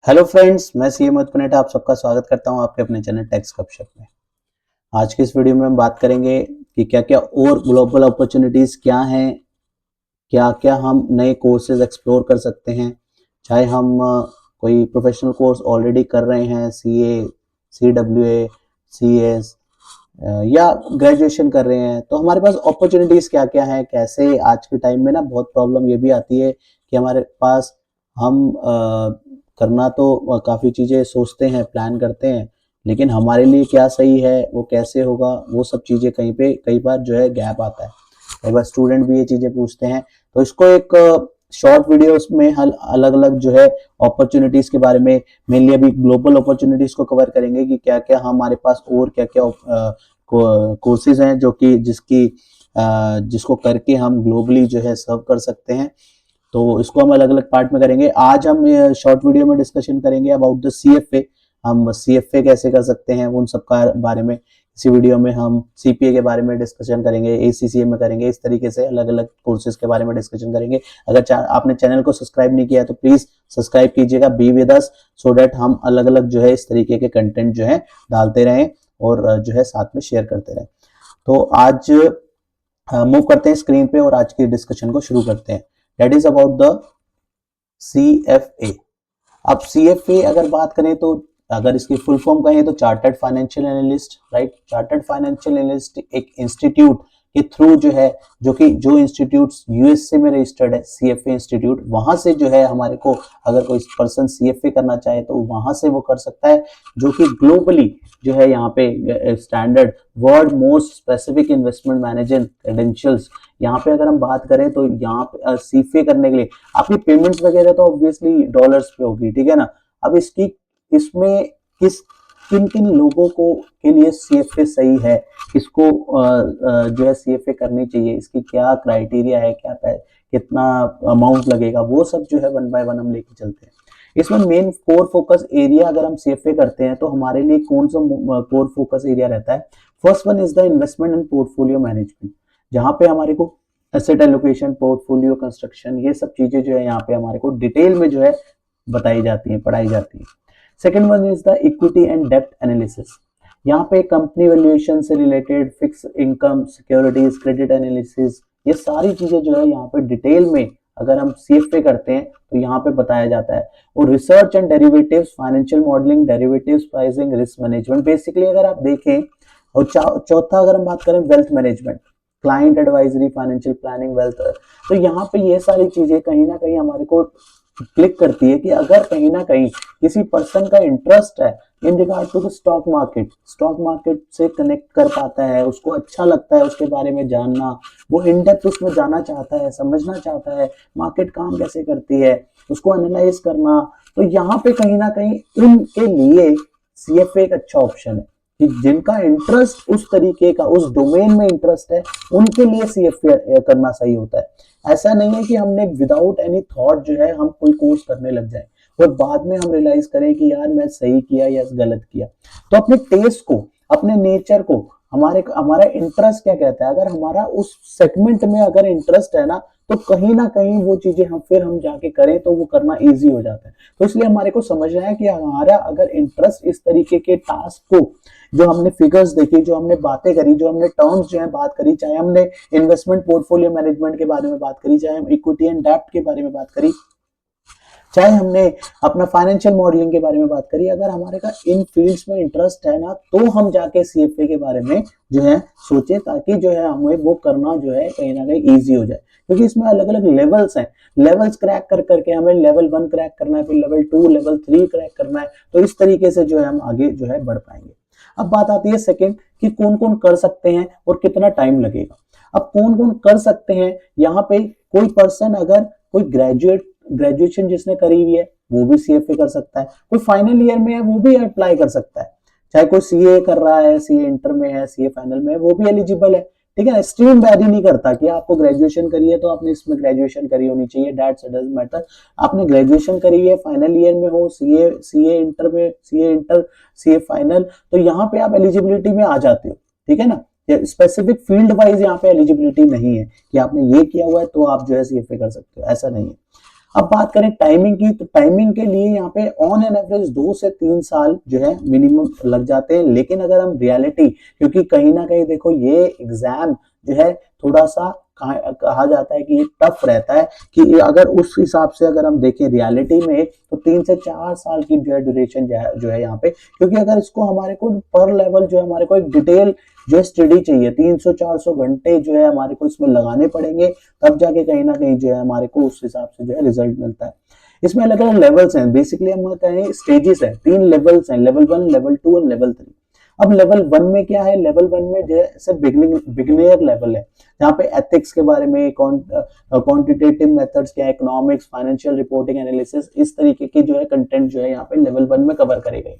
Hello friends, मैं CA मोहित आप सबका स्वागत करता हूं आपके अपने चैनल टैक्स गपशप में। आज की इस वीडियो में हम बात करेंगे कि क्या क्या और ग्लोबल अपॉर्चुनिटीज क्या हैं, क्या क्या हम नए कोर्सेज एक्सप्लोर कर सकते हैं। चाहे हम कोई प्रोफेशनल कोर्स ऑलरेडी कर रहे हैं, सीए, सीडब्ल्यूए, सीएस या ग्रेजुएशन कर रहे हैं, तो हमारे पास अपॉर्चुनिटीज क्या क्या हैं। कैसे आज के टाइम में ना बहुत प्रॉब्लम ये भी आती है कि हमारे पास हम करना तो काफ़ी चीज़ें सोचते हैं, प्लान करते हैं, लेकिन हमारे लिए क्या सही है, वो कैसे होगा, वो सब चीज़ें कहीं पे कई बार जो है गैप आता है। कई बार स्टूडेंट भी ये चीज़ें पूछते हैं, तो इसको एक शॉर्ट वीडियोस में हल अलग अलग जो है अपॉर्चुनिटीज के बारे में, मेनली अभी ग्लोबल अपॉर्चुनिटीज को कवर करेंगे कि क्या क्या हमारे पास और क्या क्या कोर्सेज हैं जो कि जिसको करके हम ग्लोबली जो है सर्व कर सकते हैं। तो इसको हम अलग अलग पार्ट में करेंगे। आज हम शॉर्ट वीडियो में डिस्कशन करेंगे अबाउट द सीएफए। हम सीएफए कैसे कर सकते हैं उन सब का बारे में इसी वीडियो में हम सीपीए के बारे में डिस्कशन करेंगे, एसीसीए में करेंगे, इस तरीके से अलग अलग कोर्सेज के बारे में डिस्कशन करेंगे। अगर आपने चैनल को सब्सक्राइब नहीं किया तो प्लीज सब्सक्राइब कीजिएगा, be with us, so that हम अलग अलग जो है इस तरीके के कंटेंट जो है डालते रहें और जो है साथ में शेयर करते रहें। तो आज मूव करते हैं स्क्रीन पे और आज की डिस्कशन को शुरू करते हैं। That is about the CFA। अब CFA अगर बात करें तो अगर इसकी फुल फॉर्म कहें तो chartered financial analyst, right. Chartered financial analyst एक इंस्टीट्यूट के थ्रू जो है, जो इंस्टीट्यूट यूएसए में रजिस्टर्ड है, CFA इंस्टीट्यूट, वहां से जो है हमारे को अगर कोई पर्सन CFA करना चाहे तो वहां से वो कर सकता है, जो कि ग्लोबली जो है यहाँ पे standard world most specific investment manager credentials. यहाँ पे अगर हम बात करें तो यहाँ पे CFA करने के लिए आपकी पेमेंट्स वगैरह तो ऑब्वियसली डॉलर्स पे होगी, ठीक है ना। अब इसमें किन किन लोगों को के लिए CFA सही है, किसको जो है CFA करनी चाहिए, इसकी क्या क्राइटेरिया है, कितना अमाउंट लगेगा, वो सब जो है वन बाय वन हम लेके चलते हैं। इसमें मेन कोर फोकस एरिया अगर हम CFA करते हैं तो हमारे लिए कौन सा कोर फोकस एरिया रहता है। First one is the investment and portfolio management, जहां पे हमारे को एसेट एलोकेशन, पोर्टफोलियो कंस्ट्रक्शन, ये सब चीजें जो है यहाँ पे हमारे को डिटेल में जो है बताई जाती है, पढ़ाई जाती है। Second one is the equity and डेप्ट एनालिसिस, यहाँ पे कंपनी वैल्यूएशन से related, fix income, securities, credit analysis, ये सारी चीजें जो है यहाँ पे डिटेल में अगर हम CFA करते हैं तो यहाँ पे बताया जाता है। और research and derivatives, financial modelling, derivatives pricing, risk management, basically अगर आप देखें। और चौथा अगर हम बात करें wealth management, client advisory, financial planning, wealth. तो यहाँ पे ये सारी चीजें कहीं ना कहीं हमारे को क्लिक करती है कि अगर कहीं ना कहीं किसी पर्सन का इंटरेस्ट है in regard to the stock market से कनेक्ट कर पाता है, उसको अच्छा लगता है उसके बारे में जानना, वो इन डेप्थ उसमें जाना चाहता है, समझना चाहता है मार्केट काम कैसे करती है, उसको एनालाइज करना, तो यहाँ पे कहीं ना कहीं उनके लिए CFA एक अच्छा ऑप्शन है कि जिनका इंटरेस्ट उस तरीके का, उस डोमेन में इंटरेस्ट है, उनके लिए CFA करना सही होता है। ऐसा नहीं है कि हमने विदाउट एनी थॉट जो है हम कोई कोर्स करने लग जाए और बाद में हम रियलाइज करें कि यार मैं सही किया या गलत किया। तो अपने टेस्ट को, अपने नेचर को, हमारा इंटरेस्ट क्या कहता है, अगर हमारा उस सेगमेंट में अगर इंटरेस्ट है ना, तो कहीं ना कहीं वो चीजें हम जाके करें तो वो करना इजी हो जाता है। तो इसलिए हमारे को समझना है कि हमारा अगर इंटरेस्ट इस तरीके के टास्क को, जो हमने फिगर्स देखी, जो हमने बातें करी, जो हमने टर्म्स जो है बात करी, चाहे हमने इन्वेस्टमेंट पोर्टफोलियो मैनेजमेंट के बारे में बात करी, चाहे हम इक्विटी एंड डेप्ट के बारे में बात करी, चाहे हमने अपना फाइनेंशियल मॉडलिंग के बारे में बात करी, अगर हमारे का इन फील्ड्स में इंटरेस्ट है ना, तो हम जाके CFA के बारे में जो है सोचे, ताकि जो है हमें वो करना जो है कहीं ना कहीं ईजी हो जाए। क्योंकि इसमें अलग अलग लेवल्स हैं, लेवल्स क्रैक कर करके हमें लेवल 1 क्रैक करना है, फिर लेवल 2, लेवल 3 क्रैक करना है, तो इस तरीके से जो है हम आगे जो है बढ़ पाएंगे। अब बात आती है सेकेंड कि कौन कौन कर सकते हैं और कितना टाइम लगेगा। अब कौन कौन कर सकते हैं, यहाँ पे कोई पर्सन अगर कोई ग्रेजुएशन जिसने करी हुई है वो भी CFA कर सकता है, कोई फाइनल ईयर में है वो भी अप्लाई कर सकता है, चाहे कोई CA कर रहा है, CA इंटर में है, CA फाइनल में है, वो भी एलिजिबल है, ठीक है। स्ट्रीम वैरी नहीं करता कि आपको ग्रेजुएशन करी है तो आपने इसमें ग्रेजुएशन करी होनी चाहिए, दैट्स इट डजंट मैटर। आपने ग्रेजुएशन करी है, फाइनल ईयर में हो, CA इंटर में, CA फाइनल, तो यहाँ पे आप एलिजिबिलिटी में आ जाते हो, ठीक है ना। स्पेसिफिक फील्ड वाइज यहाँ पे एलिजिबिलिटी नहीं है कि आपने ये किया हुआ है तो आप जो है CFA कर सकते हो, ऐसा नहीं है। अब बात करें टाइमिंग की, तो टाइमिंग के लिए यहाँ पे ऑन एन एवरेज 2 से 3 साल जो है मिनिमम लग जाते हैं। लेकिन अगर हम रियलिटी, क्योंकि कहीं ना कहीं देखो ये एग्जाम जो है थोड़ा सा कहा जाता है कि ये टफ रहता है, कि अगर उस हिसाब से अगर हम देखें रियलिटी में तो 3 से 4 साल की जो है ड्यूरेशन जो है यहाँ पे, क्योंकि अगर इसको हमारे को पर लेवल जो है हमारे को एक डिटेल जो है स्टडी चाहिए, 300-400 घंटे जो है हमारे को इसमें लगाने पड़ेंगे, तब जाके कहीं ना कहीं जो है हमारे को उस हिसाब से जो है रिजल्ट मिलता है। इसमें अलग अलग लेवल्स हैं, बेसिकली हम कहें स्टेजेस है, 3 लेवल्स हैं, लेवल 1, लेवल 2 और लेवल 3। अब लेवल 1 में क्या है, लेवल 1 में जैसे बिगिनर लेवल है, यहाँ पे एथिक्स के बारे में, क्वांटिटेटिव मेथड्स क्या है, इकोनॉमिक्स, फाइनेंशियल रिपोर्टिंग, एनालिसिस, इस तरीके की जो है कंटेंट जो है यहाँ पे लेवल 1 में कवर करे गए।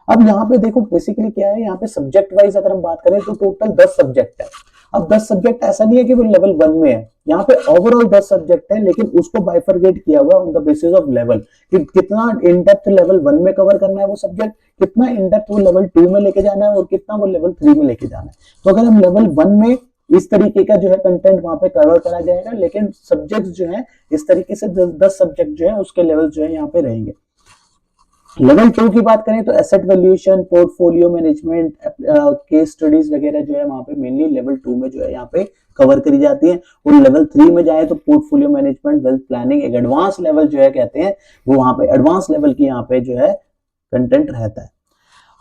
अब यहाँ पे देखो बेसिकली क्या है, यहाँ पे सब्जेक्ट वाइज अगर हम बात करें तो टोटल 10 सब्जेक्ट है। अब 10 सब्जेक्ट ऐसा नहीं है कि वो लेवल 1 में है, यहाँ पे ओवरऑल 10 सब्जेक्ट है, लेकिन उसको बाइफरगेट किया हुआ on the basis of level, कि कितना इन डेप्थ लेवल 1 में कवर करना है वो सब्जेक्ट, कितना इन डेप्थ वो लेवल 2 में लेके जाना है और कितना वो लेवल 3 में लेके जाना है। तो अगर हम लेवल 1 में इस तरीके का जो है कंटेंट वहां पे कवर करा जाएगा, लेकिन सब्जेक्ट जो है इस तरीके से 10 सब्जेक्ट जो है उसके लेवल जो है यहाँ पे रहेंगे। लेवल 2 की बात करें तो asset valuation, portfolio management, case studies वगैरह जो है वहां पे मेनली लेवल 2 में जो है यहाँ पे कवर करी जाती है। और लेवल 3 में जाए तो पोर्टफोलियो मैनेजमेंट, वेल्थ प्लानिंग, एक एडवांस लेवल जो है कहते हैं, वो वहां पे एडवांस लेवल की यहाँ पे जो है कंटेंट रहता है।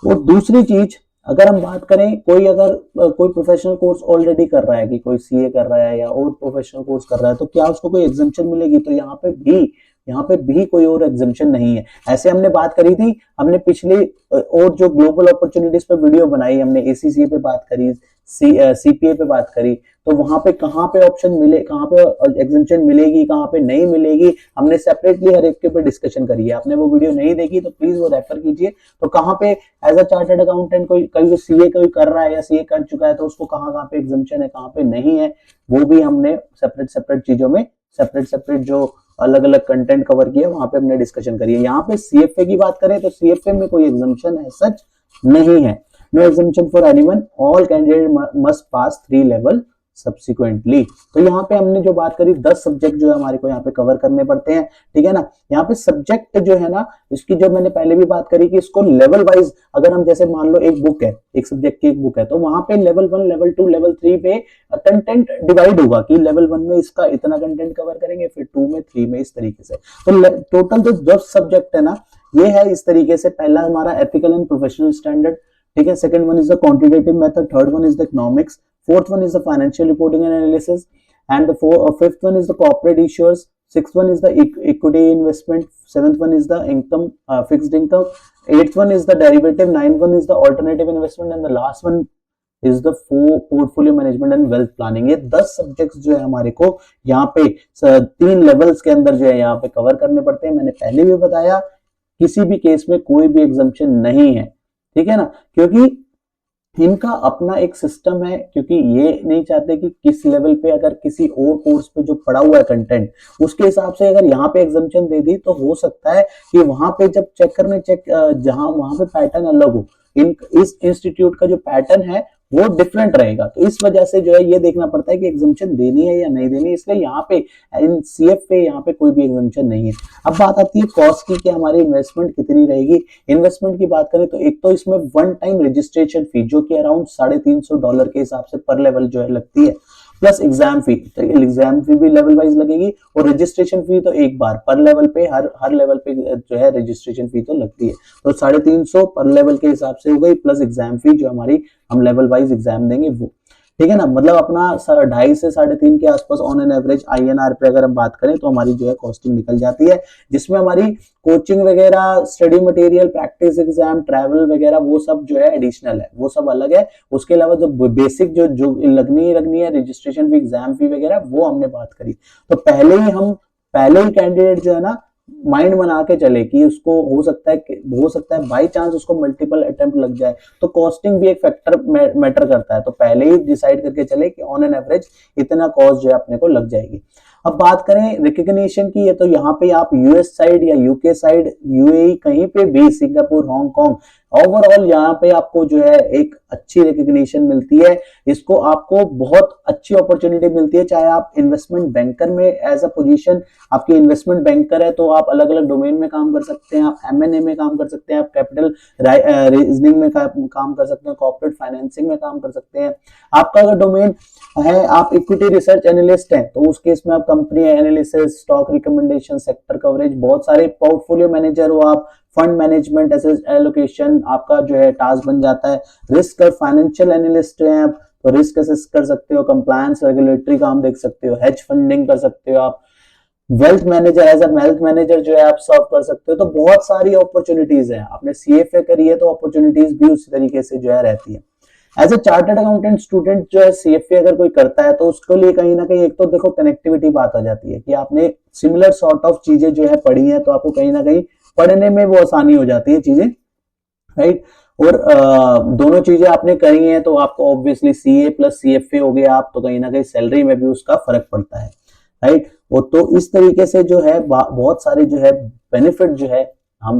और दूसरी चीज अगर हम बात करें, कोई प्रोफेशनल कोर्स ऑलरेडी कर रहा है, कि कोई सीए कर रहा है या और प्रोफेशनल कोर्स कर रहा है, तो क्या उसको कोई एग्जाम्पशन मिलेगी? तो यहाँ पे भी कोई और एग्जाम्पशन नहीं है। ऐसे हमने बात करी थी, हमने पिछले और जो ग्लोबल अपॉर्चुनिटीज पे वीडियो बनाई, हमने एसीसीए पे बात करी, सीपीए पे बात करी, तो वहां पे कहाँ पे ऑप्शन मिले, कहाँ पे एग्जाम्पशन मिलेगी, कहाँ पे नहीं मिलेगी, हमने सेपरेटली हर एक के पे डिस्कशन करी है। आपने वो वीडियो नहीं देखी तो प्लीज वो रेफर कीजिए। तो कहाँ पे एज अ चार्टर्ड अकाउंटेंट कोई सीए कोई कर रहा है या सीए कर चुका है, तो उसको कहाँ पे एग्जाम्पशन है, कहाँ पे नहीं है, वो भी हमने सेपरेट चीजों में सेपरेट जो अलग अलग कंटेंट कवर किया वहां पे हमने डिस्कशन करी है। यहाँ पे सीएफए की बात करें तो सीएफए में कोई एग्जाम्पशन है सच नहीं है, no exemption for anyone, all candidate must pass 3 level subsequently. तो यहाँ पे हमने जो बात करी 10 सब्जेक्ट जो है हमारे को यहाँ पे कवर करने पड़ते हैं, ठीक है ना। यहाँ पे सब्जेक्ट जो है ना, इसकी जो मैंने पहले भी बात करी कि इसको लेवल वाइज, अगर हम जैसे मान लो एक बुक है, एक सब्जेक्ट की एक बुक है, तो वहां पे लेवल 1, लेवल 2, लेवल 3 पे कंटेंट डिवाइड होगा, कि लेवल 1 में इसका इतना कंटेंट कवर करेंगे, फिर 2 में, 3 में, इस तरीके से। तो टोटल जो 10 सब्जेक्ट है ना, ये है इस तरीके से। पहला हमारा एथिकल एंड प्रोफेशनल स्टैंडर्ड, ठीक है। Second one is the quantitative method, third one is the economics, fourth one is the financial reporting and analysis, and the fifth one is the corporate issues, sixth one is the equity investment, seventh one is the income, fixed income, eighth one is the derivative, ninth one is the alternative investment, and the last one is the portfolio management and wealth planning। ये 10 subjects जो है हमारे को यहाँ पे 3 levels के अंदर जो है यहाँ पे कवर करने पड़ते हैं। मैंने पहले भी बताया किसी भी केस में कोई भी एग्जाम्पशन नहीं है, ठीक है ना, क्योंकि इनका अपना एक सिस्टम है, क्योंकि ये नहीं चाहते कि किस लेवल पे अगर किसी और कोर्स पे जो पड़ा हुआ है कंटेंट, उसके हिसाब से अगर यहाँ पे एग्जाम्पशन दे दी तो हो सकता है कि वहां पे जब जहां वहां पे पैटर्न अलग हो, इस इंस्टीट्यूट का जो पैटर्न है वो डिफरेंट रहेगा। तो इस वजह से जो है ये देखना पड़ता है कि एग्जाम्पशन देनी है या नहीं देनी, इसलिए यहाँ पे इन सीएफ पे यहाँ पे कोई भी एग्जाम्पशन नहीं है। अब बात आती है कॉस्ट की, कि हमारी इन्वेस्टमेंट कितनी रहेगी। इन्वेस्टमेंट की बात करें तो एक तो इसमें वन टाइम रजिस्ट्रेशन फी जो कि अराउंड $350 के हिसाब से पर लेवल जो है लगती है, प्लस एग्जाम फी, तो एग्जाम फी भी लेवल वाइज लगेगी, और रजिस्ट्रेशन फी तो एक बार पर लेवल पे हर लेवल पे जो है रजिस्ट्रेशन फी तो लगती है। तो 350 पर लेवल के हिसाब से हो गई, प्लस एग्जाम फी जो हमारी हम लेवल वाइज एग्जाम देंगे वो, ठीक है ना। मतलब अपना 2.5 से 3.5 के आसपास ऑन एन एवरेज INR पे अगर हम बात करें तो हमारी जो है कॉस्टिंग निकल जाती है, जिसमें हमारी कोचिंग वगैरह, study material, practice exam, travel वगैरह वो सब जो है एडिशनल है, वो सब अलग है। उसके अलावा जो बेसिक जो लगनी है रजिस्ट्रेशन फी, एग्जाम फी वगैरह, वो हमने बात करी। तो पहले ही कैंडिडेट जो है ना माइंड बना के चले कि उसको हो सकता है बाय चांस उसको मल्टीपल अटेम्प्ट लग जाए, तो कॉस्टिंग भी एक फैक्टर मैटर करता है। तो पहले ही डिसाइड करके चले कि ऑन एन एवरेज इतना कॉस्ट जो है अपने को लग जाएगी। अब बात करें रिकग्निशन की, है तो यहाँ पे आप यूएस साइड या यूके साइड, यूएई, कहीं पे भी, सिंगापुर, हांगकांग, ओवरऑल यहाँ पे आपको जो है एक अच्छी रिकग्निशन मिलती है। इसको आपको बहुत अच्छी अपॉर्चुनिटी मिलती है, चाहे आप इन्वेस्टमेंट बैंकर में एज अ पोजीशन, आपकी इन्वेस्टमेंट बैंकर है तो आप अलग अलग डोमेन में काम कर सकते हैं, आप एमएनए में काम कर सकते हैं, आप कैपिटल रेजनिंग में काम कर सकते हैं, कॉर्पोरेट फाइनेंसिंग में काम कर सकते हैं। आपका अगर डोमेन है, आप इक्विटी रिसर्च एनालिस्ट हैं तो उस केस में आप company analysis, stock recommendation, sector coverage, बहुत सारे पोर्टफोलियो मैनेजर हो आप, फंड मैनेजमेंट, एसेट एलोकेशन आपका जो है टास्क बन जाता है। रिस्क और फाइनेंशियल एनालिस्ट हैं आप तो रिस्क असेस कर सकते हो, कंप्लायंस, रेगुलेटरी काम देख सकते हो, हेज फंडिंग कर सकते हो आप, wealth manager, as a wealth manager जो है आप सर्व कर सकते हो। तो बहुत सारी अपॉर्चुनिटीज है। आपने सीएफए करी है तो अपॉर्चुनिटीज भी उसी तरीके से जो है रहती है। As a chartered accountant student जो है सीएफए अगर कोई करता है तो उसके लिए कहीं ना कहीं एक तो देखो कनेक्टिविटी बात आ जाती है कि आपने सिमिलर सॉर्ट ऑफ चीजें जो है पढ़ी है तो आपको कहीं ना कहीं पढ़ने में वो आसानी हो जाती है चीजें, राइट। और दोनों चीजें आपने करी हैं तो आपको ऑब्वियसली सीए प्लस सीएफए हो गया आप, तो कहीं ना कहीं सैलरी में भी उसका फर्क पड़ता है, राइट। वो तो इस तरीके से जो है बहुत सारे जो है बेनिफिट जो है हम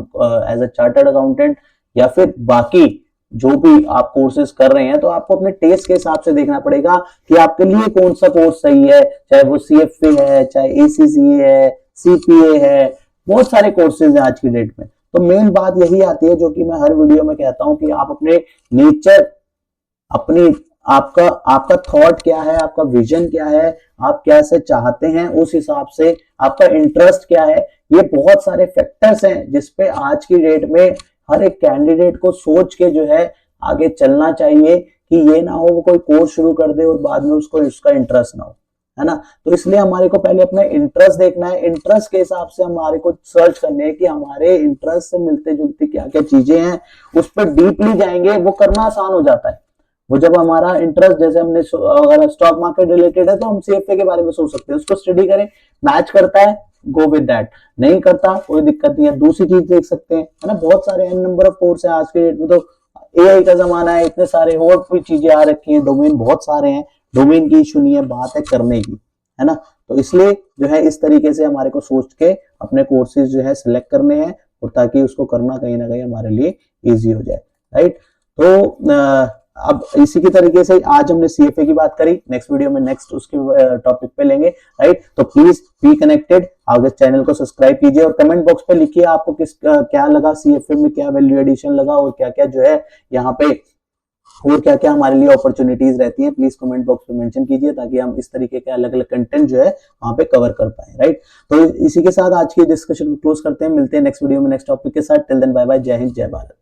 एज अ चार्टर्ड अकाउंटेंट या फिर बाकी जो भी आप कोर्सेज कर रहे हैं तो आपको अपने टेस्ट के हिसाब से देखना पड़ेगा कि आपके लिए कौन सा कोर्स सही है, चाहे वो सीएफए है, चाहे एसीसीए है, सीपीए है, बहुत सारे कोर्सेज हैं आज की डेट में। तो मेन बात यही आती है जो कि मैं हर वीडियो में कहता हूं कि आप अपने नेचर, अपनी आपका आपका थॉट क्या है, आपका विजन क्या है, आप कैसे चाहते हैं, उस हिसाब से आपका इंटरेस्ट क्या है, ये बहुत सारे फैक्टर्स हैं जिसपे आज की डेट में हर एक कैंडिडेट को सोच के जो है आगे चलना चाहिए कि ये ना हो वो कोई कोर्स शुरू कर दे और बाद में उसको उसका इंटरेस्ट ना हो, है ना। तो इसलिए हमारे को पहले अपना इंटरेस्ट देखना है, इंटरेस्ट के हिसाब से हमारे को सर्च करने है कि हमारे इंटरेस्ट से मिलते जुलती क्या क्या चीजें हैं, उस पर डीपली जाएंगे, वो करना आसान हो जाता है। वो जब हमारा इंटरेस्ट, जैसे हमने अगर स्टॉक मार्केट रिलेटेड है तो हम सीएफए के बारे में सोच सकते हैं, उसको स्टडी करें, मैच करता है गो विद दैट, नहीं करता कोई दिक्कत नहीं है, दूसरी चीज देख सकते हैं, है ना। बहुत सारे एन नंबर ऑफ कोर्स है आज के डेट में, तो एआई का जमाना है, इतने सारे और भी चीजें आ रखी हैं, डोमेन बहुत सारे हैं, डोमेन की इशू नहीं है, बात है करने की, है ना। तो इसलिए जो है इस तरीके से हमारे को सोच के अपने कोर्सेज जो है सिलेक्ट करने हैं और ताकि उसको करना कहीं ना कहीं हमारे लिए इजी हो जाए, राइट। तो अब इसी की तरीके से आज हमने सीएफए की बात करी, नेक्स्ट वीडियो में नेक्स्ट उसके टॉपिक पे लेंगे, राइट। तो प्लीज बी कनेक्टेड, आगे चैनल को सब्सक्राइब कीजिए और कमेंट बॉक्स पे लिखिए आपको क्या लगा, सीएफए में क्या वैल्यू एडिशन लगा और क्या क्या जो है यहाँ पे और क्या क्या हमारे लिए अपॉर्चुनिटीज रहती हैं, प्लीज कमेंट बॉक्स पे मेंशन कीजिए ताकि हम इस तरीके के अलग अलग कंटेंट जो है वहां पे कवर कर पाए, राइट। तो इसी के साथ आज की डिस्कशन को क्लोज करते हैं, मिलते हैं नेक्स्ट वीडियो में नेक्स्ट टॉपिक के साथ। टिल देन बाय बाय, जय हिंद, जय भारत।